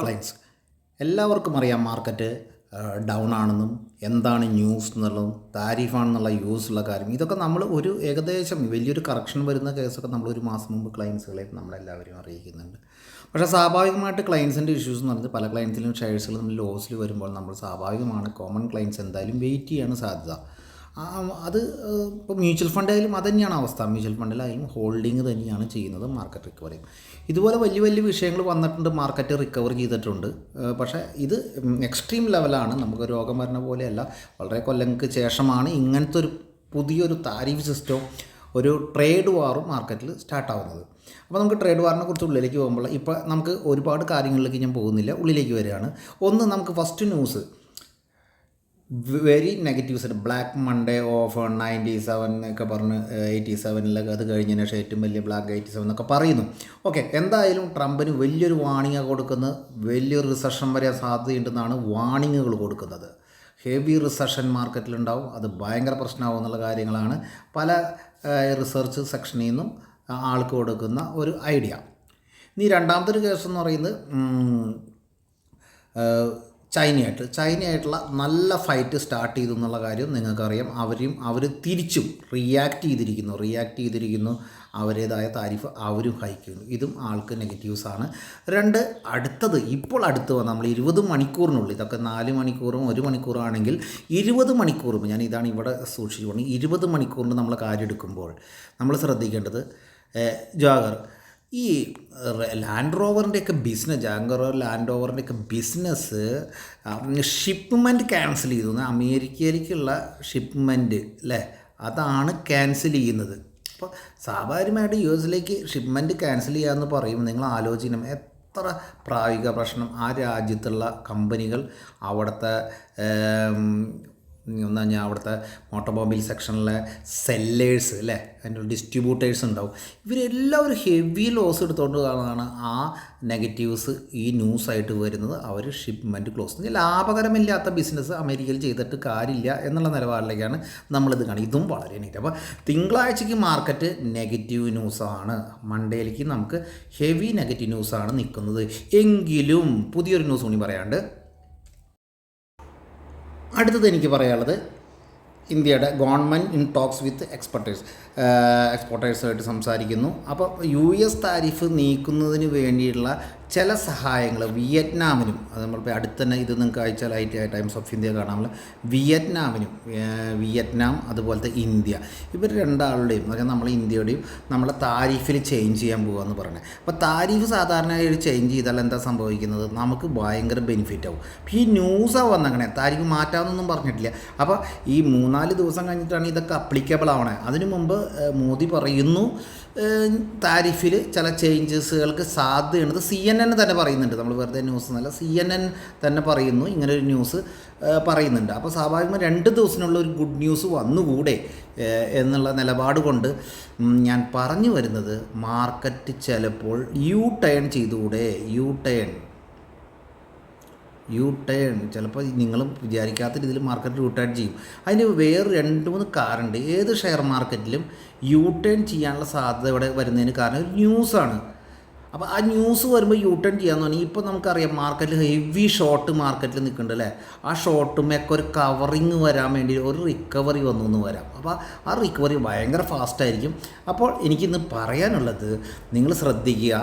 Clients എല്ലാവർക്കും അറിയാം market down ആണെന്നും എന്താണ് ന്യൂസ് എന്നുള്ളതും താരിഫാണെന്നുള്ള യൂസുള്ള കാര്യം ഇതൊക്കെ നമ്മൾ ഒരു ഏകദേശം വലിയൊരു കറക്ഷൻ വരുന്ന കേസൊക്കെ നമ്മൾ ഒരു മാസം മുമ്പ് ക്ലയൻസുകളെ നമ്മളെല്ലാവരും അറിയിക്കുന്നുണ്ട്. പക്ഷേ സ്വാഭാവികമായിട്ട് ക്ലയൻസിൻ്റെ ഇഷ്യൂസ് എന്ന് പറയുന്നത് പല ക്ലയൻസിലും ഷെയർസുകൾ നമ്മൾ ലോസിൽ വരുമ്പോൾ നമ്മൾ സ്വാഭാവികമാണ് കോമൺ ക്ലയൻസ് എന്തായാലും വെയിറ്റ് ചെയ്യാൻ സാധ്യത. അത് ഇപ്പോൾ മ്യൂച്വൽ ഫണ്ടായാലും അത് തന്നെയാണ് അവസ്ഥ. മ്യൂച്വൽ ഫണ്ടിലായാലും ഹോൾഡിങ് തന്നെയാണ് ചെയ്യുന്നത് മാർക്കറ്റ് റിക്കവറി. ഇതുപോലെ വലിയ വലിയ വിഷയങ്ങൾ വന്നിട്ടുണ്ട്, മാർക്കറ്റ് റിക്കവർ ചെയ്തിട്ടുണ്ട്. പക്ഷേ ഇത് എക്സ്ട്രീം ലെവലാണ്. നമുക്ക് രോഗം വരുന്ന പോലെയല്ല. വളരെ കൊല്ലങ്ങൾക്ക് ശേഷമാണ് ഇങ്ങനത്തെ ഒരു പുതിയൊരു താരിഫ് സിസ്റ്റവും ഒരു ട്രേഡ് വാറും മാർക്കറ്റിൽ സ്റ്റാർട്ടാവുന്നത്. അപ്പോൾ നമുക്ക് ട്രേഡ് വാറിനെ കുറിച്ച് ഉള്ളിലേക്ക് പോകുമ്പോൾ ഇപ്പോൾ നമുക്ക് ഒരുപാട് കാര്യങ്ങളിലേക്ക് ഞാൻ പോകുന്നില്ല, ഉള്ളിലേക്ക് വരികയാണ്. ഒന്ന്, നമുക്ക് first news very negatives. Black Monday of 97 എന്നൊക്കെ പറഞ്ഞ് 87 അത് കഴിഞ്ഞതിന് ശേഷം ഏറ്റവും വലിയ ബ്ലാക്ക് 87 എന്നൊക്കെ പറയുന്നു. ഓക്കെ, എന്തായാലും ട്രംപിന് വലിയൊരു വാണിംഗ് കൊടുക്കുന്നത്, വലിയൊരു റിസഷൻ വരെ സാധ്യതയുണ്ടെന്നാണ് വാണിങ്ങുകൾ കൊടുക്കുന്നത്. ഹെവി റിസഷൻ മാർക്കറ്റിലുണ്ടാവും, അത് ഭയങ്കര പ്രശ്നമാവും എന്നുള്ള കാര്യങ്ങളാണ് പല റിസർച്ച് സെക്ഷനിൽ നിന്നും ആൾക്ക് കൊടുക്കുന്ന ഒരു ഐഡിയ. ഇനി രണ്ടാമത്തെ ഒരു കേസ് എന്ന് പറയുന്നത് ചൈനയായിട്ടുള്ള നല്ല ഫൈറ്റ് സ്റ്റാർട്ട് ചെയ്തു എന്നുള്ള കാര്യം നിങ്ങൾക്കറിയാം. അവർ തിരിച്ചും റിയാക്ട് ചെയ്തിരിക്കുന്നു. അവരുടേതായ താരിഫ് അവരും ഹൈക്ക് ചെയ്യുന്നു. ഇതും ആൾക്ക് നെഗറ്റീവ്സാണ്. ഇപ്പോൾ അടുത്ത് വന്ന് നമ്മൾ 20 മണിക്കൂറിനുള്ളിൽ, ഇതൊക്കെ 4 മണിക്കൂറും 1 മണിക്കൂറാണെങ്കിൽ 20 മണിക്കൂറും, ഞാൻ ഇതാണ് ഇവിടെ സൂക്ഷിച്ചുകൊണ്ട് 20 മണിക്കൂറിന് നമ്മൾ കാര്യം എടുക്കുമ്പോൾ നമ്മൾ ശ്രദ്ധിക്കേണ്ടത് ഈ ലാൻഡ് റോവറിൻ്റെയൊക്കെ ബിസിനസ്, ലാൻഡ് റോവറിൻ്റെയൊക്കെ ബിസിനസ് ഷിപ്മെൻറ്റ് ക്യാൻസൽ ചെയ്തു. അമേരിക്കയിലേക്കുള്ള ഷിപ്മെൻറ്റ് അല്ലേ, അതാണ് ക്യാൻസൽ ചെയ്യുന്നത്. അപ്പോൾ സ്വാഭാവികമായിട്ട് US ഷിപ്മെൻറ്റ് ക്യാൻസൽ ചെയ്യാമെന്ന് പറയുമ്പോൾ നിങ്ങൾ ആലോചിക്കണം എത്ര പ്രായോഗിക പ്രശ്നം. ആ രാജ്യത്തുള്ള കമ്പനികൾ, അവിടുത്തെ അവിടുത്തെ ഓട്ടോമൊബൈൽ സെക്ഷനിലെ സെല്ലേഴ്സ് അല്ലേ, അതിൻ്റെ ഡിസ്ട്രിബ്യൂട്ടേഴ്സ് ഉണ്ടാവും. ഇവരെല്ലാവരും ഹെവി ലോസ് എടുത്തുകൊണ്ട് കാണാനാണ് ആ നെഗറ്റീവ്സ് ഈ ന്യൂസായിട്ട് വരുന്നത്. അവർ ഷിപ്മെൻറ്റ് ക്ലോസ്, ലാഭകരമില്ലാത്ത ബിസിനസ് അമേരിക്കയിൽ ചെയ്തിട്ട് കാര്യമില്ല എന്നുള്ള നിലപാടിലേക്കാണ് നമ്മളിത് കാണുന്നത്. ഇതും വളരെ നെഗറ്റീവ്. അപ്പോൾ തിങ്കളാഴ്ചയ്ക്ക് മാർക്കറ്റ് നെഗറ്റീവ് ന്യൂസാണ്, മൺഡേയിലേക്ക് നമുക്ക് ഹെവി നെഗറ്റീവ് ന്യൂസാണ് നിൽക്കുന്നത്. എങ്കിലും പുതിയൊരു ന്യൂസ് കൂടി പറയാണ്ട് അടുത്തത് എനിക്ക് പറയാനുള്ളത്, ഇന്ത്യയുടെ ഗവൺമെൻറ് ഇൻ ടോക്സ് വിത്ത് എക്സ്പോർട്ടേഴ്സായിട്ട് സംസാരിക്കുന്നു. അപ്പോൾ US താരിഫ് നീക്കുന്നതിന് വേണ്ടിയിട്ടുള്ള ചില സഹായങ്ങൾ വിയറ്റ്നാമിനും, അത് നമ്മളിപ്പോൾ അടുത്ത് തന്നെ ഇത് നിങ്ങൾക്ക് അയച്ചാൽ ടൈംസ് ഓഫ് ഇന്ത്യ കാണാമല്ലോ, വിയറ്റ്നാം അതുപോലത്തെ ഇന്ത്യ, ഇവർ രണ്ടാളുടെയും അതായത് നമ്മൾ ഇന്ത്യയുടെയും നമ്മളെ താരിഫിൽ ചേഞ്ച് ചെയ്യാൻ പോകുകയെന്ന് പറഞ്ഞത്. അപ്പോൾ താരിഫ് സാധാരണയായി ചേഞ്ച് ചെയ്താൽ എന്താ സംഭവിക്കുന്നത്, നമുക്ക് ഭയങ്കര ബെനിഫിറ്റ് ആവും. ഈ ന്യൂസാണ് വന്നങ്ങനെ താരിഫ് മാറ്റാമെന്നൊന്നും പറഞ്ഞിട്ടില്ല. അപ്പോൾ ഈ 3-4 ദിവസം കഴിഞ്ഞിട്ടാണ് ഇതൊക്കെ അപ്ലിക്കബിൾ ആവണേ. അതിനു മുമ്പ് മോദി പറയുന്നു താരിഫിൽ ചില ചേഞ്ചസുകൾക്ക് സാധ്യതയുണ്ട്. CNN തന്നെ പറയുന്നുണ്ട്, നമ്മൾ വെറുതെ ന്യൂസ് എന്നല്ല, CNN തന്നെ പറയുന്നു, ഇങ്ങനൊരു ന്യൂസ് പറയുന്നുണ്ട്. അപ്പോൾ സ്വാഭാവികമായി 2 ദിവസത്തിനുള്ള ഒരു ഗുഡ് ന്യൂസ് വന്നുകൂടെ എന്നുള്ള നിലപാട് കൊണ്ട് ഞാൻ പറഞ്ഞു വരുന്നത്, മാർക്കറ്റ് ചിലപ്പോൾ ടേൺ ചെയ്തുകൂടെ. ചിലപ്പോൾ നിങ്ങളും വിചാരിക്കാത്ത രീതിയിൽ മാർക്കറ്റ് ടേൺ ചെയ്യും. അതിന് വേറെ 2-3 കാരണമുണ്ട്. ഏത് ഷെയർ മാർക്കറ്റിലും ടേൺ ചെയ്യാനുള്ള സാധ്യത ഇവിടെ വരുന്നതിന് കാരണം ഒരു ന്യൂസാണ്. അപ്പോൾ ആ ന്യൂസ് വരുമ്പോൾ ടേൺ ചെയ്യാമെന്ന് പറഞ്ഞാൽ ഇപ്പോൾ നമുക്കറിയാം മാർക്കറ്റിൽ ഹെവി ഷോർട്ട് മാർക്കറ്റിൽ നിൽക്കുന്നുണ്ട് അല്ലേ. ആ ഷോർട്ടുമൊക്കെ ഒരു കവറിങ് വരാൻ വേണ്ടി ഒരു റിക്കവറി വന്നു എന്ന് വരാം. അപ്പോൾ ആ റിക്കവറി ഭയങ്കര ഫാസ്റ്റായിരിക്കും. അപ്പോൾ എനിക്കിന്ന് പറയാനുള്ളത്, നിങ്ങൾ ശ്രദ്ധിക്കുക,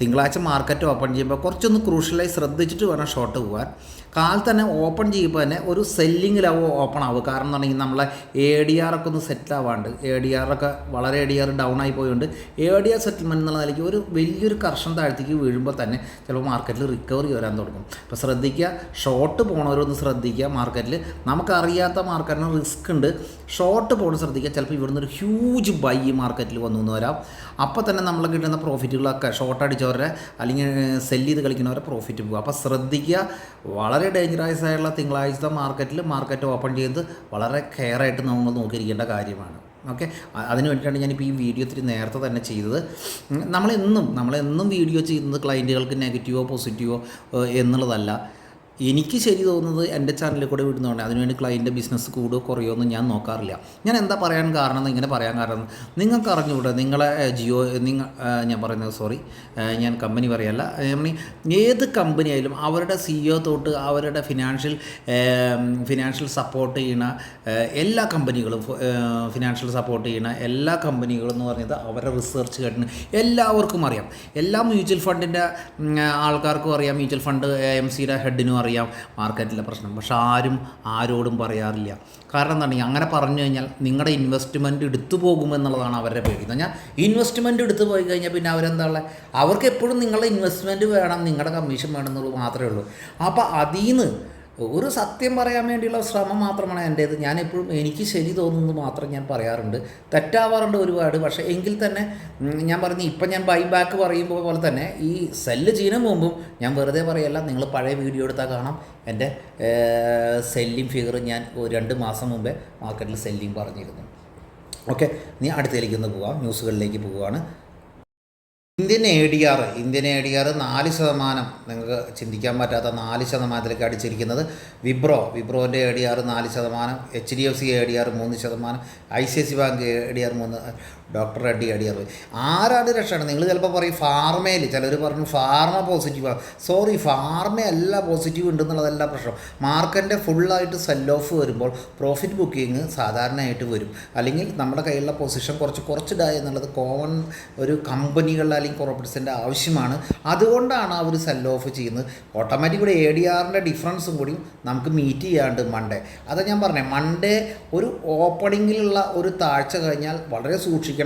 തിങ്കളാഴ്ച മാർക്കറ്റ് ഓപ്പൺ ചെയ്യുമ്പോൾ കുറച്ചൊന്ന് ക്രൂഷ്യലായി ശ്രദ്ധിച്ചിട്ട് വേണം ഷോർട്ട് പോകാൻ. തന്നെ ഓപ്പൺ ചെയ്യുമ്പോൾ തന്നെ ഒരു സെല്ലിങ്ങിലാവും ഓപ്പൺ ആവുക. കാരണം എന്ന് പറഞ്ഞാൽ നമ്മളെ ADR ഒക്കെ ഒന്ന് സെറ്റിൽ ആവാണ്ട്, വളരെ ADR ഡൗൺ ആയി പോയുണ്ട്. ADR സെറ്റിൽമെൻറ്റ് എന്നുള്ള നിലയ്ക്ക് ഒരു വലിയൊരു കർഷണം താഴ്ത്തേക്ക് വീഴുമ്പോൾ തന്നെ ചിലപ്പോൾ മാർക്കറ്റിൽ റിക്കവറി വരാൻ തുടങ്ങും. അപ്പോൾ ശ്രദ്ധിക്കുക, ഷോർട്ട് പോണവരൊന്ന് ശ്രദ്ധിക്കുക. മാർക്കറ്റിൽ നമുക്കറിയാത്ത മാർക്കറ്റിന് റിസ്ക് ഉണ്ട്. ഷോർട്ട് പോകണം ശ്രദ്ധിക്കുക. ചിലപ്പോൾ ഇവിടുന്ന് ഒരു ഹ്യൂജ് ബൈ മാർക്കറ്റിൽ വന്നു വരാം. അപ്പോൾ തന്നെ നമ്മൾ കിട്ടുന്ന പ്രോഫിറ്റുകളൊക്കെ ഷോർട്ട് അടിച്ചവരെ അല്ലെങ്കിൽ സെല്ല് ചെയ്ത് കളിക്കുന്നവരെ പ്രോഫിറ്റ് പോകും. അപ്പോൾ ശ്രദ്ധിക്കുക, വളരെ ഡേഞ്ചറസ് ആയിട്ടുള്ള തിങ്കളാഴ്ചത്തെ മാർക്കറ്റ് ഓപ്പൺ ചെയ്യുന്നത് വളരെ കെയറായിട്ട് നമ്മൾ നോക്കിയിരിക്കേണ്ട കാര്യമാണ്. ഓക്കെ, അതിന് വേണ്ടിയിട്ടാണ് ഞാനിപ്പോൾ ഈ വീഡിയോ ഇത്തിരി നേരത്തെ തന്നെ ചെയ്തത്. നമ്മളെന്നും വീഡിയോ ചെയ്യുന്നത് ക്ലയൻറ്റുകൾക്ക് നെഗറ്റീവോ പോസിറ്റീവോ എന്നുള്ളതല്ല. എനിക്ക് ശരി തോന്നുന്നത് എൻ്റെ ചാനലിൽ കൂടെ വിടുന്നതാണ്. അതിനുവേണ്ടി ക്ലയൻറ്റ് ബിസിനസ് കൂടുകയോ കുറയോ ഒന്നും ഞാൻ നോക്കാറില്ല. ഞാൻ എന്താ പറയാൻ കാരണം എന്ന് ഇങ്ങനെ പറയാൻ കാരണം, നിങ്ങൾക്ക് അറിഞ്ഞുകൂടെ നിങ്ങളെ ജിയോ ഞാൻ പറയുന്നത് സോറി, ഞാൻ കമ്പനി പറയല്ല, ഏത് കമ്പനി ആയാലും അവരുടെ CEO തൊട്ട് അവരുടെ ഫിനാൻഷ്യൽ സപ്പോർട്ട് ചെയ്യണ എല്ലാ കമ്പനികളും, ഫിനാൻഷ്യൽ സപ്പോർട്ട് ചെയ്യണ എല്ലാ കമ്പനികളും എന്ന് പറഞ്ഞത് അവരുടെ റിസർച്ച് കേട്ടിന് എല്ലാവർക്കും അറിയാം. എല്ലാ മ്യൂച്വൽ ഫണ്ടിൻ്റെ ആൾക്കാർക്കും അറിയാം, മ്യൂച്വൽ ഫണ്ട് AMCയുടെ ഹെഡിനും അറിയാം മാർക്കറ്റിലെ പ്രശ്നം. പക്ഷെ ആരോടും പറയാറില്ല. കാരണം എന്താണ്, അങ്ങനെ പറഞ്ഞു കഴിഞ്ഞാൽ നിങ്ങളുടെ ഇൻവെസ്റ്റ്മെൻറ്റ് എടുത്തു പോകുമെന്നുള്ളതാണ് അവരുടെ പേടി. എന്ന് പറഞ്ഞാൽ ഇൻവെസ്റ്റ്മെൻറ്റ് എടുത്തു പോയി കഴിഞ്ഞാൽ പിന്നെ അവരെന്താ ഉള്ളത്, അവർക്ക് എപ്പോഴും നിങ്ങളുടെ ഇൻവെസ്റ്റ്മെൻറ്റ് വേണം, നിങ്ങളുടെ കമ്മീഷൻ വേണം എന്നുള്ളത് മാത്രമേ ഉള്ളൂ. അപ്പോൾ അതിൽ നിന്ന് ഒരു സത്യം പറയാൻ വേണ്ടിയുള്ള ശ്രമം മാത്രമാണ് എൻ്റേത്. ഞാനെപ്പോഴും എനിക്ക് ശരി തോന്നുന്നത് മാത്രം ഞാൻ പറയാറുണ്ട്, തെറ്റാവാറുണ്ട് ഒരുപാട്. പക്ഷേ എങ്കിൽ തന്നെ ഞാൻ പറഞ്ഞു, ഇപ്പം ഞാൻ ബൈ ബാക്ക് പറയുമ്പോൾ പോലെ തന്നെ ഈ സെല്ല് ചെയ്യുന്നതിന് മുമ്പും ഞാൻ വെറുതെ പറയല്ല. നിങ്ങൾ പഴയ വീഡിയോ എടുത്താൽ കാണാം, എൻ്റെ സെല്ലിങ് ഫിഗർ ഞാൻ 2 മാസം മുമ്പേ മാർക്കറ്റിൽ സെല്ലിങ് പറഞ്ഞിരുന്നു. ഓക്കെ, നീ അടുത്തേക്ക് ഒന്ന് പോവാം, ന്യൂസുകളിലേക്ക് പോവുകയാണ്. ഇന്ത്യൻ എ ഡി ആർ 4%, നിങ്ങൾക്ക് ചിന്തിക്കാൻ പറ്റാത്ത 4%ത്തിലേക്ക് അടിച്ചിരിക്കുന്നത്. വിബ്രോൻ്റെ ADR 4%, HDFC ADR 3%, ICICI bank ADR 3%, doctor Reddy ADR. ആരാണ് രക്ഷമാണ്? നിങ്ങൾ ചിലപ്പോൾ പറയും ഫാർമയിൽ, ചിലർ പറഞ്ഞു ഫാർമ പോസിറ്റീവാണ്. സോറി, ഫാർമ അല്ല പോസിറ്റീവ് ഉണ്ടെന്നുള്ളതല്ല പ്രശ്നം. മാർക്കറ്റിൻ്റെ ഫുള്ളായിട്ട് സെൽ ഓഫ് വരുമ്പോൾ പ്രോഫിറ്റ് ബുക്കിംഗ് സാധാരണയായിട്ട് വരും. അല്ലെങ്കിൽ നമ്മുടെ കയ്യിലുള്ള പൊസിഷൻ കുറച്ചിടുക എന്നുള്ളത് കോമൺ ഒരു കമ്പനികളുടെ അല്ലെങ്കിൽ കോർപ്പറേറ്റ്സിൻ്റെ ആവശ്യമാണ്. അതുകൊണ്ടാണ് അവർ സെൽ ഓഫ് ചെയ്യുന്നത്. ഓട്ടോമാറ്റിക്കലി ADRൻ്റെ ഡിഫറൻസും കൂടി നമുക്ക് മീറ്റ് ചെയ്യാണ്ട് മൺഡേ. അതാ ഞാൻ പറഞ്ഞത്, മൺഡേ ഒരു ഓപ്പണിങ്ങിലുള്ള ഒരു താഴ്ച കഴിഞ്ഞാൽ വളരെ സൂക്ഷിക്കണം.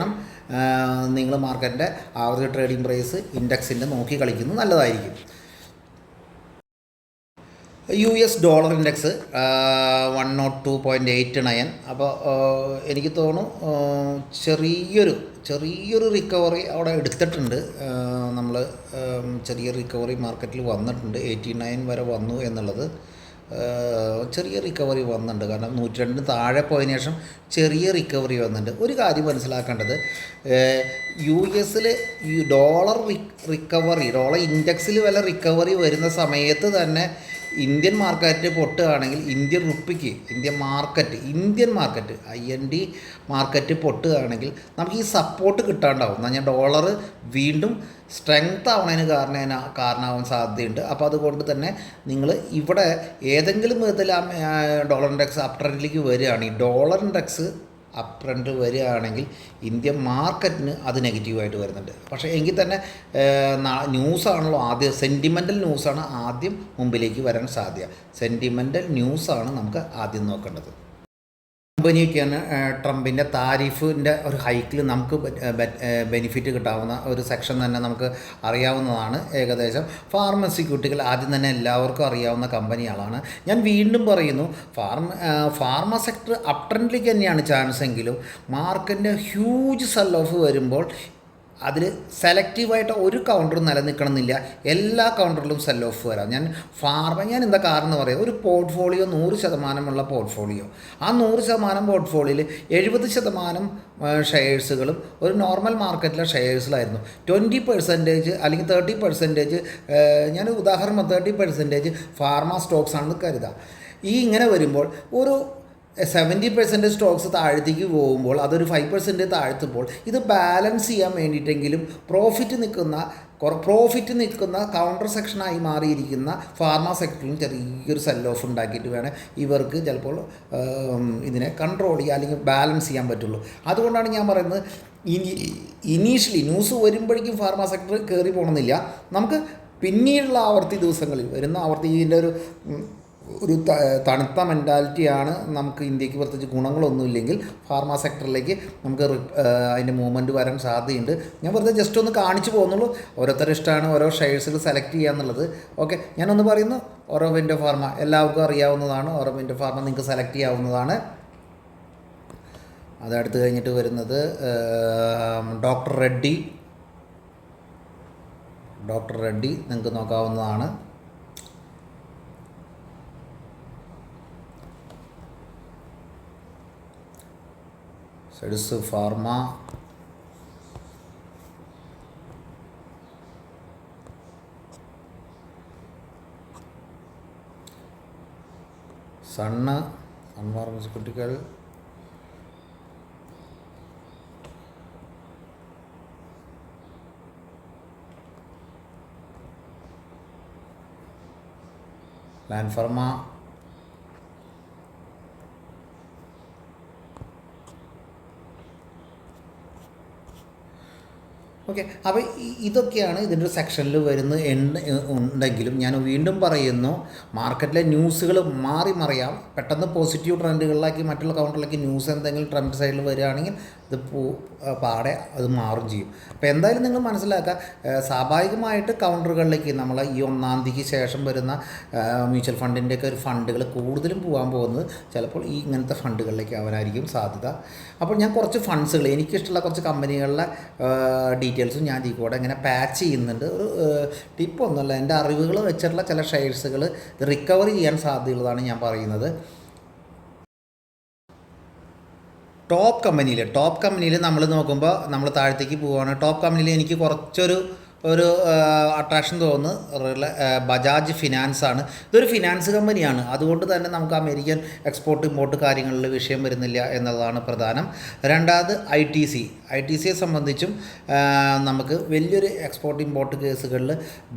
നിങ്ങൾ മാർക്കറ്റിൻ്റെ ആവറേജ് ട്രേഡിംഗ് പ്രൈസ് ഇൻഡെക്സിൻ്റെ നോക്കി കളിക്കുന്നത് നല്ലതായിരിക്കും. US dollar index 102.89. അപ്പോൾ എനിക്ക് തോന്നുന്നു ചെറിയൊരു റിക്കവറി അവിടെ എടുത്തിട്ടുണ്ട്. നമ്മൾ ചെറിയ റിക്കവറി മാർക്കറ്റിൽ വന്നിട്ടുണ്ട്. 89 വരെ വന്നു എന്നുള്ളത് ചെറിയ റിക്കവറി വന്നിട്ടുണ്ട്. കാരണം 102 താഴെ പോയതിനു ശേഷം ചെറിയ റിക്കവറി വന്നിട്ടുണ്ട്. ഒരു കാര്യം മനസ്സിലാക്കേണ്ടത്, US ഈ ഡോളർ ഡോളർ ഇൻഡെക്സിൽ വല്ല റിക്കവറി വരുന്ന സമയത്ത് തന്നെ ഇന്ത്യൻ മാർക്കറ്റ് പൊട്ടുകയാണെങ്കിൽ, ഇന്ത്യൻ മാർക്കറ്റ് IND മാർക്കറ്റ് പൊട്ടുകയാണെങ്കിൽ നമുക്ക് ഈ സപ്പോർട്ട് കിട്ടാണ്ടാവും. എന്നാൽ ഞാൻ ഡോളർ വീണ്ടും സ്ട്രെങ്ത് ആവണതിന് കാരണമാവാൻ സാധ്യതയുണ്ട്. അപ്പോൾ അതുകൊണ്ട് തന്നെ നിങ്ങൾ ഇവിടെ ഏതെങ്കിലും വിധത്തിൽ ഡോളർ ഇൻഡെക്സ് അപ് ട്രെൻഡിലേക്ക് വരികയാണെങ്കിൽ, ഡോളർ ഇൻഡെക്സ് അപ് ട്രെൻഡ് വരികയാണെങ്കിൽ ഇന്ത്യൻ മാർക്കറ്റിന് അത് നെഗറ്റീവായിട്ട് വരുന്നുണ്ട്. പക്ഷേ എങ്കിൽ തന്നെ ന്യൂസാണല്ലോ ആദ്യം, സെൻറ്റിമെൻ്റൽ ന്യൂസാണ് ആദ്യം മുമ്പിലേക്ക് വരാൻ സാധ്യത. സെൻറ്റിമെൻ്റൽ ന്യൂസാണ് നമുക്ക് ആദ്യം നോക്കേണ്ടത്. കമ്പനിയൊക്കെയാണ് ട്രംപിൻ്റെ താരിഫിൻ്റെ ഒരു ഹൈക്കിൽ നമുക്ക് ബെനിഫിറ്റ് കിട്ടാവുന്ന ഒരു സെക്ഷൻ തന്നെ നമുക്ക് അറിയാവുന്നതാണ്. ഏകദേശം ഫാർമസ്യൂട്ടിക്കൽ ആദ്യം തന്നെ എല്ലാവർക്കും അറിയാവുന്ന കമ്പനികളാണ്. ഞാൻ വീണ്ടും പറയുന്നു, ഫാർമ സെക്ടർ അപ് ട്രെൻഡിലേക്ക് തന്നെയാണ് ചാൻസ് എങ്കിലും മാർക്കറ്റിൻ്റെ ഹ്യൂജ് സെൽ ഓഫ് വരുമ്പോൾ അതിൽ സെലക്റ്റീവായിട്ട് ഒരു കൗണ്ടറും നിലനിൽക്കണമെന്നില്ല. എല്ലാ കൗണ്ടറിലും സെൽ ഓഫ് വരാം. ഞാൻ എന്താ കാരണം എന്ന് പറയാം, ഒരു പോർട്ട്ഫോളിയോ 100% പോർട്ട്ഫോളിയോ, ആ 100% പോർട്ട്ഫോളിയോയിൽ 70% ഷെയർസുകളും ഒരു നോർമൽ മാർക്കറ്റിലെ ഷെയർസിലായിരുന്നു. 20% അല്ലെങ്കിൽ 30%, ഞാൻ ഉദാഹരണം 30% ഫാർമ സ്റ്റോക്സ് ആണെന്ന് കരുതാം. ഇങ്ങനെ വരുമ്പോൾ ഒരു 70% സ്റ്റോക്സ് താഴത്തേക്ക് പോകുമ്പോൾ, അതൊരു 5% താഴ്ത്തുമ്പോൾ, ഇത് ബാലൻസ് ചെയ്യാൻ വേണ്ടിയിട്ടെങ്കിലും പ്രോഫിറ്റ് നിൽക്കുന്ന കൗണ്ടർ സെക്ഷനായി മാറിയിരിക്കുന്ന ഫാർമ സെക്ടറിലും ചെറിയൊരു സെൽ ഓഫ് ഉണ്ടാക്കിയിട്ട് വേണം ഇവർക്ക് ചിലപ്പോൾ ഇതിനെ കൺട്രോൾ ചെയ്യുക അല്ലെങ്കിൽ ബാലൻസ് ചെയ്യാൻ പറ്റുള്ളൂ. അതുകൊണ്ടാണ് ഞാൻ പറയുന്നത്, ഇനീഷ്യലി ന്യൂസ് വരുമ്പോഴേക്കും ഫാർമ സെക്ടർ കയറി പോകണമെന്നില്ല. നമുക്ക് പിന്നീടുള്ള ദിവസങ്ങളിൽ വരുന്ന ഇതിൻ്റെ ഒരു തണുത്ത മെൻറ്റാലിറ്റിയാണ് നമുക്ക് ഇന്ത്യക്ക് പ്രത്യേകിച്ച് ഗുണങ്ങളൊന്നുമില്ലെങ്കിൽ ഫാർമ സെക്ടറിലേക്ക് നമുക്ക് അതിൻ്റെ മൂവ്മെൻറ്റ് വരാൻ സാധ്യതയുണ്ട്. ഞാൻ വെറുതെ ജസ്റ്റ് ഒന്ന് കാണിച്ചു പോകുന്നുള്ളൂ. ഓരോരുത്തരുടെ ഇഷ്ടമാണ് ഓരോ ഷെയർസിൽ സെലക്ട് ചെയ്യുക എന്നുള്ളത്. ഓക്കെ, ഞാനൊന്ന് പറയുന്നു, ഓറോബിന്ദോ ഫാർമ എല്ലാവർക്കും അറിയാവുന്നതാണ്. ഓറോബിന്ദോ ഫാർമ നിങ്ങൾക്ക് സെലക്ട് ചെയ്യാവുന്നതാണ്. അതടുത്ത് കഴിഞ്ഞിട്ട് വരുന്നത് ഡോക്ടർ റെഡ്ഡി നിങ്ങൾക്ക് നോക്കാവുന്നതാണ്. Zydus pharma, Sun pharmaceutical, land pharma, okay. അപ്പോൾ ഇതൊക്കെയാണ് ഇതിൻ്റെ ഒരു സെക്ഷനിൽ ഉണ്ടെങ്കിലും ഞാൻ വീണ്ടും പറയുന്നു, മാർക്കറ്റിലെ ന്യൂസുകൾ മറിയാം. പെട്ടെന്ന് പോസിറ്റീവ് ട്രെൻഡുകളിലാക്കി മറ്റുള്ള കൗണ്ടറിലേക്ക് ന്യൂസ് എന്തെങ്കിലും ട്രെൻഡ് സൈഡിൽ വരികയാണെങ്കിൽ ഇത് പാടെ അത് മാറും ചെയ്യും. അപ്പോൾ എന്തായാലും നിങ്ങൾ മനസ്സിലാക്കുക, സ്വാഭാവികമായിട്ട് കൗണ്ടറുകളിലേക്ക് നമ്മൾ ഈ 1-ാം തീയതിക്ക് ശേഷം വരുന്ന മ്യൂച്വൽ ഫണ്ടിൻ്റെയൊക്കെ ഒരു ഫണ്ടുകൾ കൂടുതലും പോകാൻ പോകുന്നത് ചിലപ്പോൾ ഈ ഇങ്ങനത്തെ ഫണ്ടുകളിലേക്ക് ആവാനായിരിക്കും സാധ്യത. അപ്പോൾ ഞാൻ കുറച്ച് ഫണ്ട്സുകൾ, എനിക്കിഷ്ടമുള്ള കുറച്ച് കമ്പനികളിലെ ഡീറ്റെയിൽസും ഞാൻ ഈ കൂടെ ഇങ്ങനെ പാച്ച് ചെയ്യുന്നുണ്ട്. ഒരു ടിപ്പൊന്നുമല്ല, എൻ്റെ അറിവുകൾ വെച്ചിട്ടുള്ള ചില ഷെയർസുകൾ റിക്കവറി ചെയ്യാൻ സാധ്യതയുള്ളതാണ് ഞാൻ പറയുന്നത്. ടോപ്പ് കമ്പനിയിൽ നമ്മൾ നോക്കുമ്പോൾ നമ്മൾ താഴത്തേക്ക് പോവുകയാണ്. ടോപ്പ് കമ്പനിയിൽ എനിക്ക് കുറച്ചൊരു അട്രാക്ഷൻ തോന്നുന്നു ബജാജ് ഫിനാൻസ് ആണ്. ഇതൊരു ഫിനാൻസ് കമ്പനിയാണ്, അതുകൊണ്ട് തന്നെ നമുക്ക് അമേരിക്കൻ എക്സ്പോർട്ട് ഇമ്പോർട്ട് കാര്യങ്ങളിൽ വിഷയം വരുന്നില്ല എന്നുള്ളതാണ് പ്രധാനം. രണ്ടാമത് ഐ ടി സിയെ സംബന്ധിച്ചും നമുക്ക് വലിയൊരു എക്സ്പോർട്ട് ഇമ്പോർട്ട് കേസുകളിൽ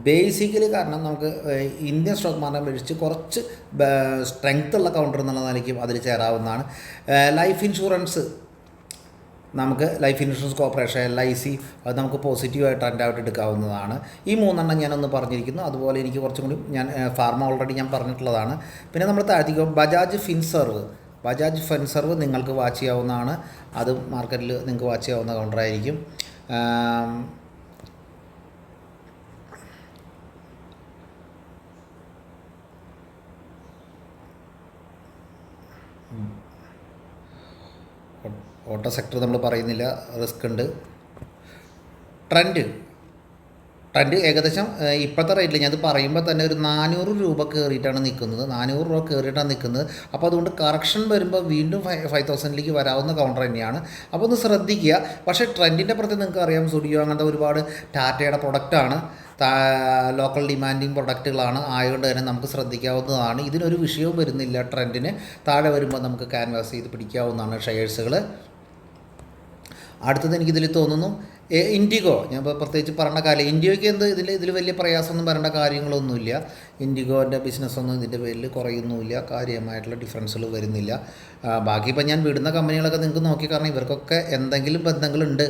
ബേസിക്കലി, കാരണം നമുക്ക് ഇന്ത്യൻ സ്റ്റോക്ക് മാർക്കറ്റ് അപേക്ഷിച്ച് കുറച്ച് സ്ട്രെങ്ത് ഉള്ള കൗണ്ടർ എന്നുള്ള നിലയ്ക്കും അതിൽ ചേരാവുന്നതാണ്. ലൈഫ് ഇൻഷുറൻസ് കോർപ്പറേഷൻ LIC, അത് നമുക്ക് പോസിറ്റീവായിട്ട് ട്രെൻഡായിട്ട് എടുക്കാവുന്നതാണ്. ഈ 3 ഞാനൊന്ന് പറഞ്ഞിരിക്കുന്നു. അതുപോലെ എനിക്ക് കുറച്ചും കൂടി ഫാർമ ഓൾറെഡി ഞാൻ പറഞ്ഞിട്ടുള്ളതാണ്. പിന്നെ നമ്മൾ താഴ്ത്തിക്ക് ബജാജ് ഫിൻസർവ് നിങ്ങൾക്ക് വാച്ച് ചെയ്യാവുന്നതാണ്. അത് മാർക്കറ്റിൽ നിങ്ങൾക്ക് വാച്ച് ചെയ്യാവുന്ന കൗണ്ടറായിരിക്കും. ഓട്ടോ സെക്ടർ നമ്മൾ പറയുന്നില്ല, റിസ്ക് ഉണ്ട്. ട്രെൻഡ് ഏകദേശം ഇപ്പോഴത്തെ റേറ്റിൽ ഞാനത് പറയുമ്പോൾ തന്നെ ഒരു 400 രൂപ കയറിയിട്ടാണ് നിൽക്കുന്നത്. 400 രൂപ കയറിയിട്ടാണ് നിൽക്കുന്നത്. അപ്പോൾ അതുകൊണ്ട് കറക്ഷൻ വരുമ്പോൾ വീണ്ടും 5000ലേക്ക് വരാവുന്ന കൗണ്ടർ തന്നെയാണ്. അപ്പോൾ ഒന്ന് ശ്രദ്ധിക്കുക. പക്ഷേ ട്രെൻഡിൻ്റെ പ്രത്യേകം നിങ്ങൾക്ക് അറിയാം, സ്റ്റുഡിയോ അങ്ങനത്തെ ഒരുപാട് ടാറ്റയുടെ പ്രൊഡക്റ്റാണ്, ലോക്കൽ ഡിമാൻഡിങ് പ്രൊഡക്റ്റുകളാണ്, ആയതുകൊണ്ട് തന്നെ നമുക്ക് ശ്രദ്ധിക്കാവുന്നതാണ്. ഇതിനൊരു വിഷയവും വരുന്നില്ല. ട്രെൻഡിന് താഴെ വരുമ്പോൾ നമുക്ക് ക്യാൻവാസ് ചെയ്ത് പിടിക്കാവുന്നതാണ് ഷെയർസുകൾ. അടുത്തത് എനിക്കിതിൽ തോന്നുന്നു ഇൻഡിഗോ. ഞാൻ ഇപ്പോൾ പ്രത്യേകിച്ച് പറയേണ്ട കാര്യം, ഇൻഡിഗോയ്ക്ക് ഇതിൽ വലിയ പ്രയാസമൊന്നും വരേണ്ട കാര്യങ്ങളൊന്നുമില്ല. ഇൻഡിഗോൻ്റെ ബിസിനസ്സൊന്നും ഇതിൻ്റെ പേരിൽ കുറയുന്നുമില്ല, കാര്യമായിട്ടുള്ള ഡിഫറൻസുകൾ വരുന്നില്ല. ബാക്കി ഇപ്പം ഞാൻ വിടുന്ന കമ്പനികളൊക്കെ നിങ്ങൾക്ക് നോക്കി, കാരണം ഇവർക്കൊക്കെ എന്തെങ്കിലും ബന്ധങ്ങളുണ്ട്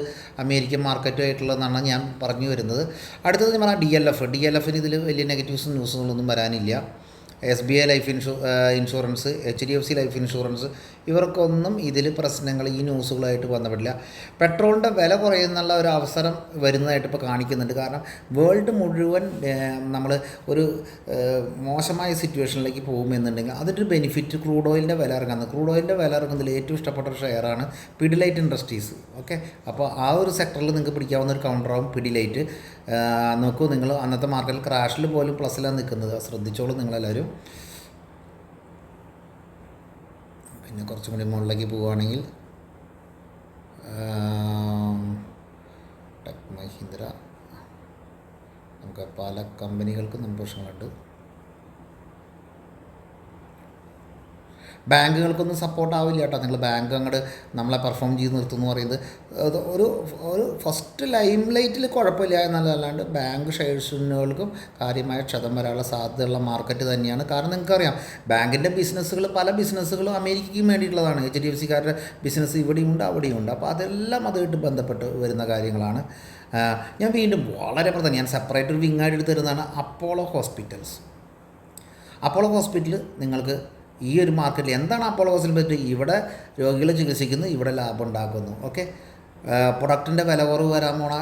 അമേരിക്കൻ മാർക്കറ്റുമായിട്ടുള്ളതെന്നാണ് ഞാൻ പറഞ്ഞു വരുന്നത്. അടുത്തത് ഞാൻ പറഞ്ഞാൽ DLFന് ഇതിൽ വലിയ നെഗറ്റീവ്സും ന്യൂസുകളൊന്നും വരാനില്ല. SBI life insurance, HDFC life insurance, ഇവർക്കൊന്നും ഇതിൽ പ്രശ്നങ്ങൾ ഈ ന്യൂസുകളായിട്ട് ബന്ധപ്പെട്ടില്ല. പെട്രോളിൻ്റെ വില കുറയുന്നുള്ള ഒരു അവസരം വരുന്നതായിട്ട് ഇപ്പോൾ കാണിക്കുന്നുണ്ട്. കാരണം വേൾഡ് മുഴുവൻ നമ്മൾ ഒരു മോശമായ സിറ്റുവേഷനിലേക്ക് പോകുമെന്നുണ്ടെങ്കിൽ അതിൻ്റെ ഒരു ബെനിഫിറ്റ് ക്രൂഡ് ഓയിലിൻ്റെ വില ഇറങ്ങുന്നതിൽ ഏറ്റവും ഇഷ്ടപ്പെട്ട ഒരു ഷെയറാണ് പിഡിലൈറ്റ് ഇൻഡസ്ട്രീസ്. ഓക്കെ, അപ്പോൾ ആ ഒരു സെക്ടറിൽ നിങ്ങൾക്ക് പിടിക്കാവുന്ന ഒരു കൗണ്ടറാവും പിഡിലൈറ്റ്. നോക്കൂ, നിങ്ങൾ അന്നത്തെ മാർക്കറ്റിൽ ക്രാഷിൽ പോലും പ്ലസ്സിലാണ് നിൽക്കുന്നത്, ശ്രദ്ധിച്ചോളൂ നിങ്ങളെല്ലാവരും. പിന്നെ കുറച്ചും കൂടി മുകളിലേക്ക് പോവുകയാണെങ്കിൽ ടെക് മഹീന്ദ്ര, നമുക്ക് പല കമ്പനികൾക്കും നമുക്ക് പ്രശ്നങ്ങളുണ്ട്. ബാങ്കുകൾക്കൊന്നും സപ്പോർട്ട് ആവില്ല കേട്ടോ. നിങ്ങൾ ബാങ്ക് അങ്ങോട്ട് നമ്മളെ പെർഫോം ചെയ്ത് നിർത്തുമെന്ന് പറയുന്നത് ഒരു ഫസ്റ്റ് ലൈം ലൈറ്റിൽ കുഴപ്പമില്ല എന്നല്ലാണ്ട് ബാങ്ക് ഷെയർസുകൾക്കും കാര്യമായ ക്ഷതം വരാനുള്ള സാധ്യതയുള്ള മാർക്കറ്റ് തന്നെയാണ്. കാരണം നിങ്ങൾക്കറിയാം, ബാങ്കിൻ്റെ പല ബിസിനസ്സുകളും അമേരിക്കയ്ക്ക് വേണ്ടിയിട്ടുള്ളതാണ്. HDFCക്കാരുടെ ബിസിനസ് ഇവിടെയുണ്ട് അവിടെയുണ്ട്. അപ്പോൾ അതെല്ലാം അതുമായിട്ട് ബന്ധപ്പെട്ട് വരുന്ന കാര്യങ്ങളാണ്. ഞാൻ വീണ്ടും വളരെ പ്രധാനം, ഞാൻ സെപ്പറേറ്റ് ഒരു വിങ്ങായിട്ട് എടുത്ത് തരുന്നതാണ് അപ്പോളോ ഹോസ്പിറ്റൽ. നിങ്ങൾക്ക് ഈ ഒരു മാർക്കറ്റിൽ എന്താണ് അപ്പോളോ ഹോസ്പിറ്റൽ? ഇവിടെ രോഗികളെ ചികിത്സിക്കുന്നു, ഇവിടെ ലാഭം ഉണ്ടാക്കുന്നു. ഓക്കെ, പ്രൊഡക്റ്റിൻ്റെ വില കുറവ് വരാൻ പോണ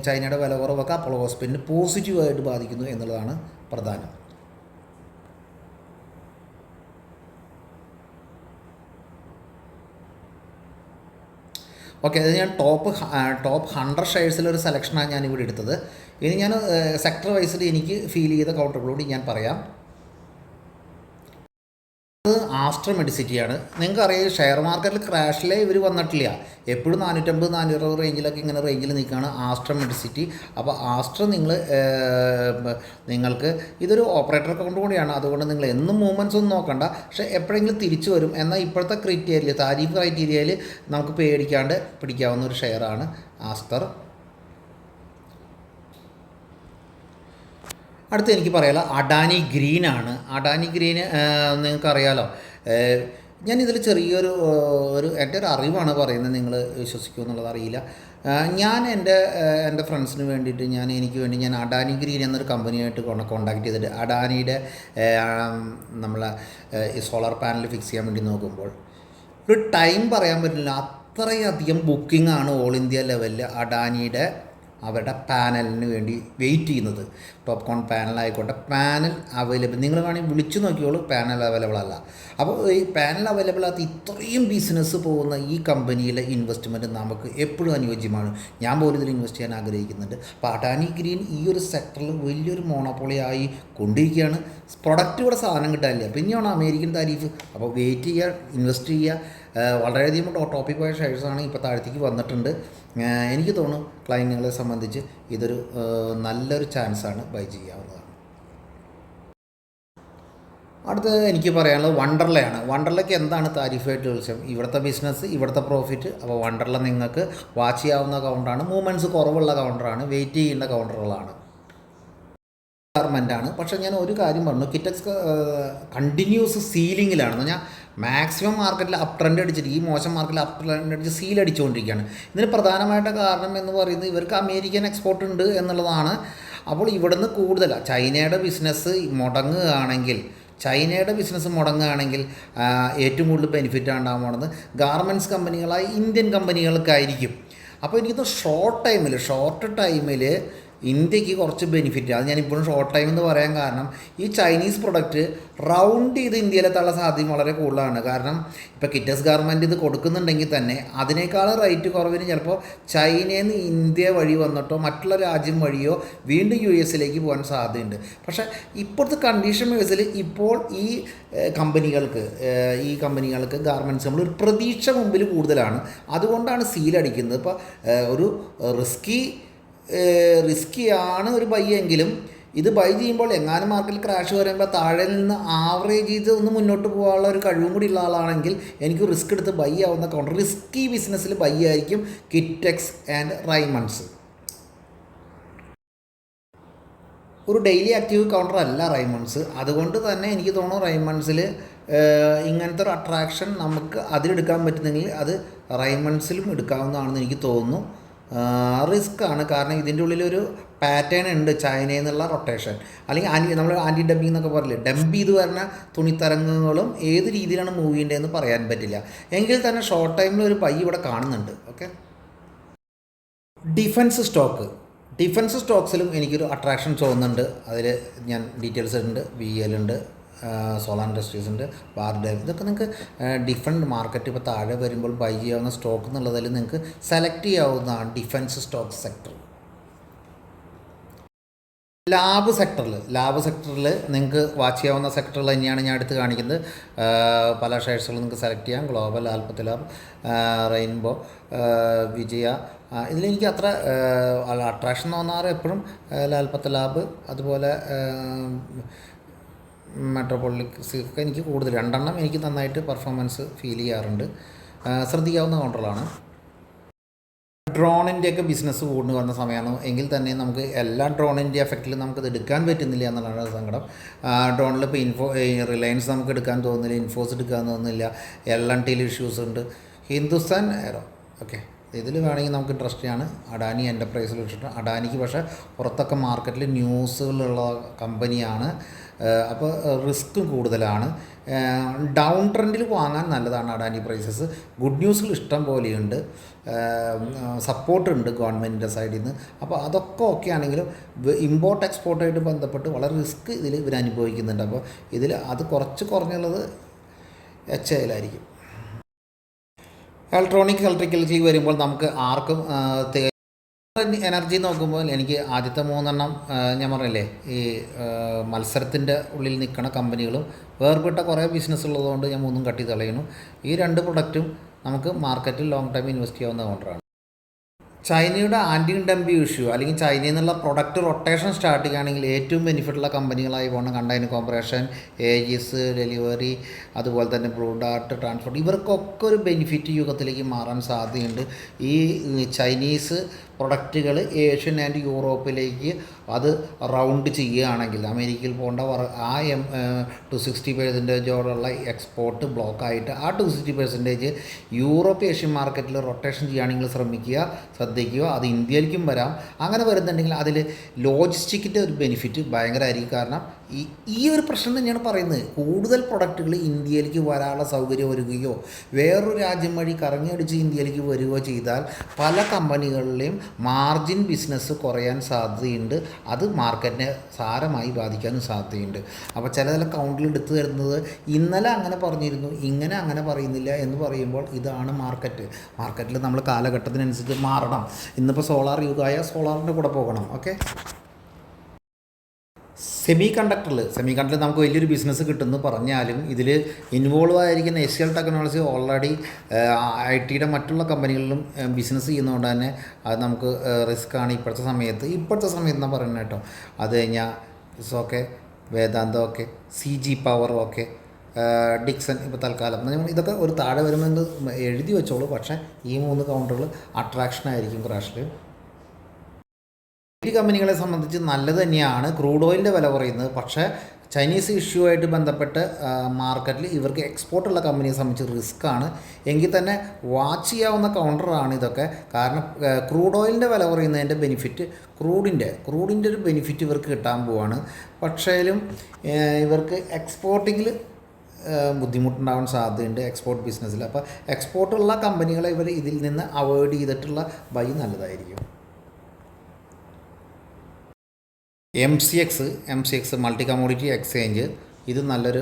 ചൈനയുടെ വില കുറവൊക്കെ അപ്പോളോ ഹോസ്പിറ്റലിന് പോസിറ്റീവായിട്ട് ബാധിക്കുന്നു എന്നുള്ളതാണ് പ്രധാനം. ഓക്കെ, അത് ഞാൻ ടോപ്പ് 100 ഷെയർസിലൊരു സെലക്ഷനാണ് ഞാനിവിടെ എടുത്തത്. ഇനി ഞാൻ സെക്ടർ വൈസിൽ എനിക്ക് ഫീൽ ചെയ്ത കൗണ്ടറുകളോട് ഞാൻ പറയാം. അത് ആസ്ട്ര മെഡിസിറ്റിയാണ്. നിങ്ങൾക്കറിയാം ഷെയർ മാർക്കറ്റിൽ ക്രാഷിലേ ഇവർ വന്നിട്ടില്ല, എപ്പോഴും 450-460 റേഞ്ചിലൊക്കെ ഇങ്ങനെ റേഞ്ചിൽ നിൽക്കുകയാണ് ആസ്ട്ര മെഡിസിറ്റി. അപ്പോൾ ആസ്ട്ര നിങ്ങൾക്ക് ഇതൊരു ഓപ്പറേറ്റർ അക്കൗണ്ട് കൂടിയാണ്, അതുകൊണ്ട് നിങ്ങൾ എന്നും മൂവ്മെൻറ്റ്സ് ഒന്നും നോക്കണ്ട, പക്ഷേ എപ്പോഴെങ്കിലും തിരിച്ചു വരും. എന്നാൽ ഇപ്പോഴത്തെ താരിഫ് ക്രൈറ്റീരിയയിൽ നമുക്ക് പേടിക്കാണ്ട് പിടിക്കാവുന്ന ഒരു ഷെയറാണ് ആസ്തർ. അടുത്ത് എനിക്ക് പറയാലോ അഡാനി ഗ്രീനാണ്. അഡാനി ഗ്രീൻ നിങ്ങൾക്കറിയാലോ, ഞാനിതിൽ ചെറിയൊരു എൻ്റെ ഒരു അറിവാണ് പറയുന്നത്, നിങ്ങൾ വിശ്വസിക്കുമോ എന്നുള്ളത് അറിയില്ല. ഞാൻ എൻ്റെ ഫ്രണ്ട്സിന് വേണ്ടിയിട്ട് എനിക്ക് വേണ്ടി ഞാൻ അഡാനി ഗ്രീൻ എന്നൊരു കമ്പനിയായിട്ട് കോൺടാക്ട് ചെയ്തിട്ട് അഡാനിയുടെ നമ്മളെ സോളാർ പാനൽ ഫിക്സ് ചെയ്യാൻ വേണ്ടി നോക്കുമ്പോൾ ഒരു ടൈം പറയാൻ പറ്റില്ല, അത്രയധികം ബുക്കിംഗ് ആണ് ഓൾ ഇന്ത്യ ലെവലിൽ അഡാനിയുടെ അവരുടെ പാനലിന് വേണ്ടി വെയിറ്റ് ചെയ്യുന്നത്. ടോപ്കോൺ പാനലായിക്കോട്ടെ, പാനൽ അവൈലബിൾ നിങ്ങൾ വേണമെങ്കിൽ വിളിച്ചു നോക്കിയോളൂ, പാനൽ അവൈലബിൾ അല്ല. അപ്പോൾ ഈ പാനൽ അവൈലബിൾ ആകാത്ത ഇത്രയും ബിസിനസ് പോകുന്ന ഈ കമ്പനിയിലെ ഇൻവെസ്റ്റ്മെൻറ്റ് നമുക്ക് എപ്പോഴും അനുയോജ്യമാണ്. ഞാൻ പോലും ഇതിൽ ഇൻവെസ്റ്റ് ചെയ്യാൻ ആഗ്രഹിക്കുന്നുണ്ട്. അപ്പോൾ അഡാനി ഗ്രീൻ ഈ ഒരു സെക്ടറിൽ വലിയൊരു മോണോപ്പൊളി ആയി കൊണ്ടിരിക്കുകയാണ്. പ്രൊഡക്റ്റ് ഇവിടെ സാധനം കിട്ടാനില്ല, പിന്നെയാണ് അമേരിക്കൻ താരിഫ്. അപ്പോൾ വെയിറ്റ് ചെയ്യുക, ഇൻവെസ്റ്റ് ചെയ്യുക. വളരെയധികം ടോപ്പിക് പോയ ഷെയർസാണ് ഇപ്പോൾ താഴത്തേക്ക് വന്നിട്ടുണ്ട്. എനിക്ക് തോന്നുന്നു ക്ലയൻറ്റുകളെ സംബന്ധിച്ച് ഇതൊരു നല്ലൊരു ചാൻസാണ് ബൈ ചെയ്യാവുന്നതാണ്. അടുത്തത് എനിക്ക് പറയാനുള്ളത് വണ്ടർലയാണ്. വണ്ടർലയ്ക്ക് എന്താണ് താരിഫായിട്ട് വിളിച്ചത്, ഇവിടുത്തെ ബിസിനസ്, ഇവിടുത്തെ പ്രോഫിറ്റ്. അപ്പോൾ വണ്ടർല നിങ്ങൾക്ക് വാച്ച് ചെയ്യാവുന്ന കൗണ്ടറാണ്, മൂവ്മെൻറ്റ്സ് കുറവുള്ള കൗണ്ടറാണ്, വെയിറ്റ് ചെയ്യേണ്ട കൗണ്ടറുകളാണ്. ഗവൺമെൻറ്റാണ്. പക്ഷേ ഞാൻ ഒരു കാര്യം പറഞ്ഞു, കിറ്റക്സ് കണ്ടിന്യൂസ് സീലിങ്ങിലാണെന്ന് പറഞ്ഞാൽ മാക്സിമം മാർക്കറ്റിൽ അപ്പ് ട്രെൻഡ് അടിച്ചിട്ട് ഈ മോശം മാർക്കറ്റിൽ അപ്പ് ട്രെൻഡ് അടിച്ച് സീലടിച്ചുകൊണ്ടിരിക്കുകയാണ്. ഇതിന് പ്രധാനമായിട്ട് കാരണം എന്ന് പറയുന്നത് ഇവർക്ക് അമേരിക്കൻ എക്സ്പോർട്ട് ഉണ്ട് എന്നുള്ളതാണ്. അപ്പോൾ ഇവിടുന്ന് കൂടുതൽ ചൈനയുടെ ബിസിനസ് മുടങ്ങുകയാണെങ്കിൽ ഏറ്റവും കൂടുതൽ ബെനിഫിറ്റ് ഉണ്ടാകാൻ പോകുന്നത് ഗാർമെൻറ്റ്സ് കമ്പനികളായ ഇന്ത്യൻ കമ്പനികൾക്കായിരിക്കും. അപ്പോൾ എനിക്കൊന്ന് ഷോർട്ട് ടൈമിൽ ഇന്ത്യക്ക് കുറച്ച് ബെനിഫിറ്റ്. അത് ഞാനിപ്പോഴും ഷോർട്ട് ടൈം എന്ന് പറയാൻ കാരണം ഈ ചൈനീസ് പ്രൊഡക്റ്റ് റൗണ്ട് ചെയ്ത് ഇന്ത്യയിലെത്താനുള്ള സാധ്യത വളരെ കൂടുതലാണ്. കാരണം ഇപ്പോൾ കിറ്റസ് ഗാർമെൻറ്റ് ഇത് കൊടുക്കുന്നുണ്ടെങ്കിൽ തന്നെ അതിനേക്കാൾ റേറ്റ് കുറവിന് ചിലപ്പോൾ ചൈനയിൽ നിന്ന് ഇന്ത്യ വഴി വന്നിട്ടോ മറ്റുള്ള രാജ്യം വഴിയോ വീണ്ടും US പോകാൻ സാധ്യതയുണ്ട്. പക്ഷേ ഇപ്പോഴത്തെ കണ്ടീഷൻ ബേസിൽ ഇപ്പോൾ ഈ കമ്പനികൾക്ക് ഗാർമെൻറ്റ്സ് നമ്മളൊരു പ്രതീക്ഷ മുമ്പിൽ കൂടുതലാണ്, അതുകൊണ്ടാണ് സീലടിക്കുന്നത്. ഇപ്പോൾ ഒരു റിസ്ക്കിയാണ് ഒരു ബൈ എങ്കിലും ഇത് ബൈ ചെയ്യുമ്പോൾ എങ്ങാനും മാർക്കറ്റിൽ ക്രാഷ് വരുമ്പോൾ താഴെ നിന്ന് ആവറേജ് ചെയ്ത് ഒന്ന് മുന്നോട്ട് പോകാനുള്ള ഒരു കഴിവും കൂടി ഉള്ള ആളാണെങ്കിൽ എനിക്ക് റിസ്ക് എടുത്ത് ബൈ ആവുന്ന കൗണ്ടർ റിസ്കി ബിസിനസ്സിൽ ബൈ ആയിരിക്കും കിറ്റെക്സ് ആൻഡ് റൈമണ്ട്സ്. ഒരു ഡെയിലി ആക്റ്റീവ് കൗണ്ടർ അല്ല റൈമണ്ട്സ്, അതുകൊണ്ട് തന്നെ എനിക്ക് തോന്നുന്നു റൈമണ്ട്സിൽ ഇങ്ങനത്തെ ഒരു അട്രാക്ഷൻ നമുക്ക് അതിലെടുക്കാൻ പറ്റുന്നെങ്കിൽ അത് റൈമണ്ട്സിലും എടുക്കാവുന്നതാണെന്ന് എനിക്ക് തോന്നുന്നു. റിസ്ക്കാണ്, കാരണം ഇതിൻ്റെ ഉള്ളിലൊരു പാറ്റേൺ ഉണ്ട്, ചൈനയിൽ നിന്നുള്ള റൊട്ടേഷൻ അല്ലെങ്കിൽ നമ്മൾ ആൻറ്റി ഡംപിങ് എന്നൊക്കെ പറയില്ലേ, ഡംപ് ചെയ്ത് വരുന്ന തുണിത്തരംഗങ്ങളും ഏത് രീതിയിലാണ് മൂവ് ചെയ്യേണ്ടതെന്ന് പറയാൻ പറ്റില്ല. എങ്കിൽ തന്നെ ഷോർട്ട് ടൈമിൽ ഒരു പൈ ഇവിടെ കാണുന്നുണ്ട്. ഓക്കെ, ഡിഫൻസ് സ്റ്റോക്സിലും എനിക്കൊരു അട്രാക്ഷൻ തോന്നുന്നുണ്ട്. അതിൽ ഞാൻ ഡീറ്റെയിൽസ് ഉണ്ട്, VL ഉണ്ട്, സോളാർ ഇൻഡസ്ട്രീസ് ഉണ്ട്, ബാർഡേവ്. ഇതൊക്കെ നിങ്ങൾക്ക് ഡിഫറെൻറ്റ് മാർക്കറ്റ് ഇപ്പോൾ താഴെ വരുമ്പോൾ ബൈ ചെയ്യാവുന്ന സ്റ്റോക്ക് എന്നുള്ളതിൽ നിങ്ങൾക്ക് സെലക്ട് ചെയ്യാവുന്നതാണ് ഡിഫൻസ് സ്റ്റോക്ക് സെക്ടർ. ലാബ് സെക്ടറിൽ നിങ്ങൾക്ക് വാച്ച് ചെയ്യാവുന്ന സെക്ടറിൽ തന്നെയാണ് ഞാൻ എടുത്ത് കാണിക്കുന്നത്. പല ഷെയർസുകളും നിങ്ങൾക്ക് സെലക്ട് ചെയ്യാം. ഗ്ലോബൽ, ആൽപ്പത്ത് ലാബ്, റെയിൻബോ, വിജയ. ഇതിലെനിക്ക് അത്ര അട്രാക്ഷൻ തോന്നാറ് എപ്പോഴും ലാൽപ്പത്ത് ലാബ്, അതുപോലെ മെട്രോപൊളിറ്റിക്സ് ഒക്കെ എനിക്ക് കൂടുതൽ രണ്ടെണ്ണം എനിക്ക് നന്നായിട്ട് പെർഫോമൻസ് ഫീൽ ചെയ്യാറുണ്ട്. ശ്രദ്ധിക്കാവുന്ന കൗണ്ടറുകളാണ്. ഡ്രോണിൻ്റെയൊക്കെ ബിസിനസ് കൂടി വന്ന സമയമാണ്, എങ്കിൽ തന്നെ നമുക്ക് എല്ലാ ഡ്രോണിൻ്റെ എഫക്റ്റിൽ നമുക്കത് എടുക്കാൻ പറ്റുന്നില്ല എന്നുള്ളതാണ് സങ്കടം. ഡ്രോണിൽ ഇപ്പോൾ റിലയൻസ് നമുക്ക് എടുക്കാൻ തോന്നുന്നില്ല, ഇൻഫോസ് എടുക്കാൻ തോന്നുന്നില്ല, LNTയിൽ ഇഷ്യൂസ് ഉണ്ട്, ഹിന്ദുസ്ഥാൻ എയറോ. ഓക്കെ, ഇതിൽ വേണമെങ്കിൽ നമുക്ക് ഇൻട്രസ്റ്റിയാണ്. അഡാനി എൻ്റർപ്രൈസിൽ വെച്ചിട്ട് അഡാനിക്ക് പക്ഷേ പുറത്തൊക്കെ മാർക്കറ്റിൽ ന്യൂസുകളുള്ള കമ്പനിയാണ്. അപ്പോൾ റിസ്ക് കൂടുതലാണ്. ഡൗൺ ട്രെൻഡിൽ വാങ്ങാൻ നല്ലതാണ് അഡാനി പ്രൈസസ്. ഗുഡ് ന്യൂസുകൾ ഇഷ്ടം പോലെയുണ്ട്, സപ്പോർട്ടുണ്ട് ഗവൺമെൻറ്റിൻ്റെ സൈഡിൽ നിന്ന്. അപ്പോൾ അതൊക്കെ ഓക്കെ ആണെങ്കിലും ഇമ്പോർട്ട് എക്സ്പോർട്ടായിട്ട് ബന്ധപ്പെട്ട് വളരെ റിസ്ക് ഇതിൽ ഇവർ അനുഭവിക്കുന്നുണ്ട്. അപ്പോൾ ഇതിൽ അത് കുറച്ച് കുറഞ്ഞുള്ളത് HAL-ആയിരിക്കും. ഇലക്ട്രിക്കലിലേക്ക് വരുമ്പോൾ നമുക്ക് ആർക്കും എനർജി നോക്കുമ്പോൾ എനിക്ക് ആദ്യത്തെ മൂന്നെണ്ണം ഞാൻ പറഞ്ഞില്ലേ ഈ മത്സരത്തിൻ്റെ ഉള്ളിൽ നിൽക്കുന്ന കമ്പനികളും വേർപെട്ട കുറേ ബിസിനസ് ഉള്ളതുകൊണ്ട് ഞാൻ മൂന്നും കട്ട് ചെയ്ത് കളയുന്നു. ഈ രണ്ട് പ്രൊഡക്റ്റും നമുക്ക് മാർക്കറ്റിൽ ലോങ് ടൈം ഇൻവെസ്റ്റ് ചെയ്യാവുന്ന കൗണ്ടറാണ്. ചൈനയുടെ ആൻറ്റി ഡംപിങ് ഇഷ്യൂ അല്ലെങ്കിൽ ചൈനയിൽ നിന്നുള്ള പ്രൊഡക്റ്റ് റൊട്ടേഷൻ സ്റ്റാർട്ട് ചെയ്യുകയാണെങ്കിൽ ഏറ്റവും ബെനിഫിറ്റുള്ള കമ്പനികളായി പോകണം കണ്ടെയ്നർ കോർപ്പറേഷൻ, ഏജിസ് ഡെലിവറി, അതുപോലെ തന്നെ ബ്രൂഡാർട്ട് ട്രാൻസ്പോർട്ട്. ഇവർക്കൊക്കെ ഒരു ബെനിഫിറ്റ് യുഗത്തിലേക്ക് മാറാൻ സാധ്യതയുണ്ട്. ഈ ചൈനീസ് പ്രൊഡക്റ്റുകൾ ഏഷ്യൻ ആൻഡ് യൂറോപ്പിലേക്ക് അത് റൗണ്ട് ചെയ്യുകയാണെങ്കിൽ അമേരിക്കയിൽ പോകേണ്ട ആ 260% എക്സ്പോർട്ട് ബ്ലോക്കായിട്ട് ആ 260% യൂറോപ്പ് ഏഷ്യൻ മാർക്കറ്റിൽ റൊട്ടേഷൻ ചെയ്യുകയാണെങ്കിൽ ശ്രദ്ധിക്കുക. അത് ഇന്ത്യയിലേക്കും വരാം. അങ്ങനെ വരുന്നുണ്ടെങ്കിൽ അതിൽ ലോജിസ്റ്റിക്കിൻ്റെ ഒരു ബെനിഫിറ്റ് ഭയങ്കരമായിരിക്കും. കാരണം ഈ ഒരു പ്രശ്നം തന്നെയാണ് പറയുന്നത്. കൂടുതൽ പ്രൊഡക്റ്റുകൾ ഇന്ത്യയിലേക്ക് വരാനുള്ള സൗകര്യം ഒരുക്കുകയോ വേറൊരു രാജ്യം വഴി കറങ്ങിയടിച്ച് ഇന്ത്യയിലേക്ക് വരികയോ ചെയ്താൽ പല കമ്പനികളിലെയും മാർജിൻ ബിസിനസ് കുറയാൻ സാധ്യതയുണ്ട്. അത് മാർക്കറ്റിനെ സാരമായി ബാധിക്കാനും സാധ്യതയുണ്ട്. അപ്പോൾ ചില കൗണ്ടിൽ എടുത്തു തരുന്നത് ഇന്നലെ അങ്ങനെ പറഞ്ഞിരുന്നു, ഇങ്ങനെ അങ്ങനെ പറയുന്നില്ല എന്ന് പറയുമ്പോൾ ഇതാണ് മാർക്കറ്റിൽ നമ്മൾ കാലഘട്ടത്തിനനുസരിച്ച് മാറണം. ഇന്നിപ്പോൾ സോളാർ യുഗമായ സോളാറിൻ്റെ കൂടെ പോകണം. ഓക്കെ. സെമി കണ്ടക്ടറിൽ നമുക്ക് വലിയൊരു ബിസിനസ് കിട്ടുമെന്ന് പറഞ്ഞാലും ഇതിൽ ഇൻവോൾവ് ആയിരിക്കുന്ന എസ് ടെക്നോളജി ഓൾറെഡി IT-യുടെ മറ്റുള്ള കമ്പനികളിലും ബിസിനസ് ചെയ്യുന്നതുകൊണ്ട് തന്നെ അത് നമുക്ക് റിസ്ക്കാണ് ഇപ്പോഴത്തെ സമയത്ത് എന്നാണ് പറയുന്നത് കേട്ടോ. അത് കഴിഞ്ഞാൽ ഇസോക്കെ, വേദാന്തം ഒക്കെ, CG പവർ ഒക്കെ, ഡിക്സൺ ഇപ്പോൾ തൽക്കാലം ഇതൊക്കെ ഒരു താഴെ വരുമെന്ന് എഴുതി വെച്ചോളൂ. പക്ഷേ ഈ 3 കൗണ്ടറുകൾ അട്രാക്ഷനായിരിക്കും ക്രാഷിൽ. ഈ കമ്പനികളെ സംബന്ധിച്ച് നല്ലത് തന്നെയാണ് ക്രൂഡ് ഓയിലിൻ്റെ വില കുറയുന്നത്. പക്ഷേ ചൈനീസ് ഇഷ്യൂ ആയിട്ട് ബന്ധപ്പെട്ട് മാർക്കറ്റിൽ ഇവർക്ക് എക്സ്പോർട്ടുള്ള കമ്പനിയെ സംബന്ധിച്ച് റിസ്ക്കാണ്. എങ്കിൽ തന്നെ വാച്ച് ചെയ്യാവുന്ന കൗണ്ടറാണ് ഇതൊക്കെ. കാരണം ക്രൂഡ് ഓയിലിൻ്റെ വില കുറയുന്നതിൻ്റെ ബെനിഫിറ്റ് ക്രൂഡിൻ്റെ ഒരു ബെനിഫിറ്റ് ഇവർക്ക് കിട്ടാൻ പോവാണ്. പക്ഷേലും ഇവർക്ക് എക്സ്പോർട്ടിങ്ങിൽ ബുദ്ധിമുട്ടുണ്ടാവാൻ സാധ്യതയുണ്ട് എക്സ്പോർട്ട് ബിസിനസ്സിൽ. അപ്പോൾ എക്സ്പോർട്ടുള്ള കമ്പനികളെ ഇവർ ഇതിൽ നിന്ന് അവോയ്ഡ് ചെയ്തിട്ടുള്ള ബൈ നല്ലതായിരിക്കും. MCX മൾട്ടി കമ്മോഡിറ്റി എക്സ്ചേഞ്ച് ഇത് നല്ലൊരു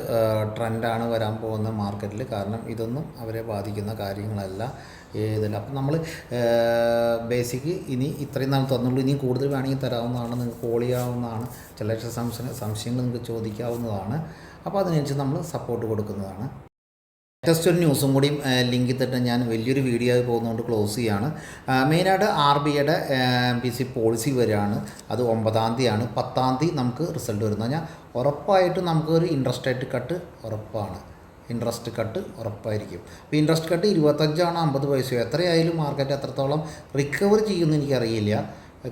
ട്രെൻഡാണ് വരാൻ പോകുന്ന മാർക്കറ്റിൽ. കാരണം ഇതൊന്നും അവരെ ബാധിക്കുന്ന കാര്യങ്ങളല്ല ഇതിൽ. അപ്പം നമ്മൾ ബേസിക് ഇനി ഇത്രയും നാൾ തന്നുള്ളൂ. ഇനി കൂടുതൽ വേണമെങ്കിൽ തരാവുന്നതാണ്, നിങ്ങൾക്ക് കോൾ ചെയ്യാവുന്നതാണ്, ചില സംശയങ്ങൾ നിങ്ങൾക്ക് ചോദിക്കാവുന്നതാണ്. അപ്പോൾ അതിനനുസരിച്ച് നമ്മൾ സപ്പോർട്ട് കൊടുക്കുന്നതാണ്. ലേറ്റസ്റ്റ് ഒരു ന്യൂസും കൂടി ലിങ്ക് ഇട്ടിട്ട് ഞാൻ വലിയൊരു വീഡിയോ ആയി പോകുന്നതുകൊണ്ട് ക്ലോസ് ചെയ്യാണ്. മെയിനായിട്ട് RBIയുടെ MPC പോളിസി വരികയാണ്. അത് 9-ാം തീയതിയാണ്. 10-ാം തീയതി നമുക്ക് റിസൾട്ട് വരുന്നത്. ഞാൻ ഉറപ്പായിട്ടും നമുക്കൊരു ഇൻട്രസ്റ്റ് റേറ്റ് കട്ട് ഉറപ്പാണ്. അപ്പോൾ ഇൻട്രസ്റ്റ് കട്ട് 25 50 പൈസയോ എത്രയായാലും മാർക്കറ്റ് എത്രത്തോളം റിക്കവർ ചെയ്യുമെന്ന് എനിക്കറിയില്ല.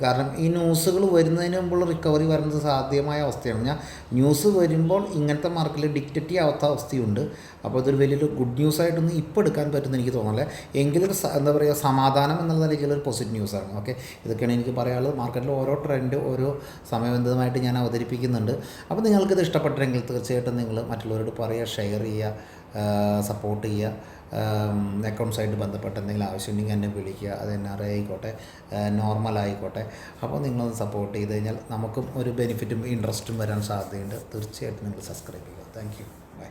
കാരണം ഈ ന്യൂസുകൾ വരുന്നതിന് മുമ്പുള്ള റിക്കവറി വരുന്നത് സാധ്യമായ അവസ്ഥയാണ്. ന്യൂസ് വരുമ്പോൾ ഇങ്ങനത്തെ മാർക്കറ്റിൽ ഡിക്റ്റേറ്റ് ചെയ്യാത്ത അവസ്ഥയുണ്ട്. അപ്പോൾ ഇതൊരു വലിയൊരു ഗുഡ് ന്യൂസായിട്ടൊന്നും ഇപ്പോൾ എടുക്കാൻ പറ്റുമെന്ന് എനിക്ക് തോന്നുന്നില്ല. എങ്കിലും എന്താ പറയുക, സമാധാനം എന്നുള്ള നിലയ്ക്കുള്ള ഒരു പോസിറ്റീവ് ന്യൂസാണ്. ഓക്കെ, ഇതൊക്കെയാണ് എനിക്ക് പറയാനുള്ളത്. മാർക്കറ്റിൽ ഓരോ ട്രെൻഡ് ഓരോ സമയബന്ധിതമായിട്ട് ഞാൻ അവതരിപ്പിക്കുന്നുണ്ട്. അപ്പോൾ നിങ്ങൾക്കിത് ഇഷ്ടപ്പെട്ടെങ്കിൽ തീർച്ചയായിട്ടും നിങ്ങൾ മറ്റുള്ളവരോട് പറയുക, ഷെയർ ചെയ്യുക, സപ്പോർട്ട് ചെയ്യുക. അക്കൗണ്ട്സായിട്ട് ബന്ധപ്പെട്ട് എന്തെങ്കിലും ആവശ്യമുണ്ടെങ്കിൽ എന്നെ വിളിക്കുക. അത് NRI ആയിക്കോട്ടെ, നോർമൽ ആയിക്കോട്ടെ. അപ്പോൾ നിങ്ങളൊന്ന് സപ്പോർട്ട് ചെയ്ത് കഴിഞ്ഞാൽ നമുക്കും ഒരു ബെനിഫിറ്റും ഇൻട്രസ്റ്റും വരാൻ സാധ്യതയുണ്ട്. തീർച്ചയായിട്ടും നിങ്ങൾ സബ്സ്ക്രൈബ് ചെയ്യുക. Thank you. ബൈ.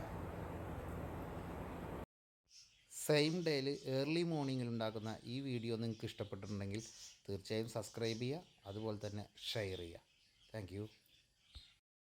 സെയിം ഡേയിൽ ഏർലി മോർണിംഗിൽ ഉണ്ടാക്കുന്ന ഈ വീഡിയോ നിങ്ങൾക്ക് ഇഷ്ടപ്പെട്ടിട്ടുണ്ടെങ്കിൽ തീർച്ചയായും സബ്സ്ക്രൈബ് ചെയ്യുക, അതുപോലെ തന്നെ ഷെയർ ചെയ്യുക. Thank you.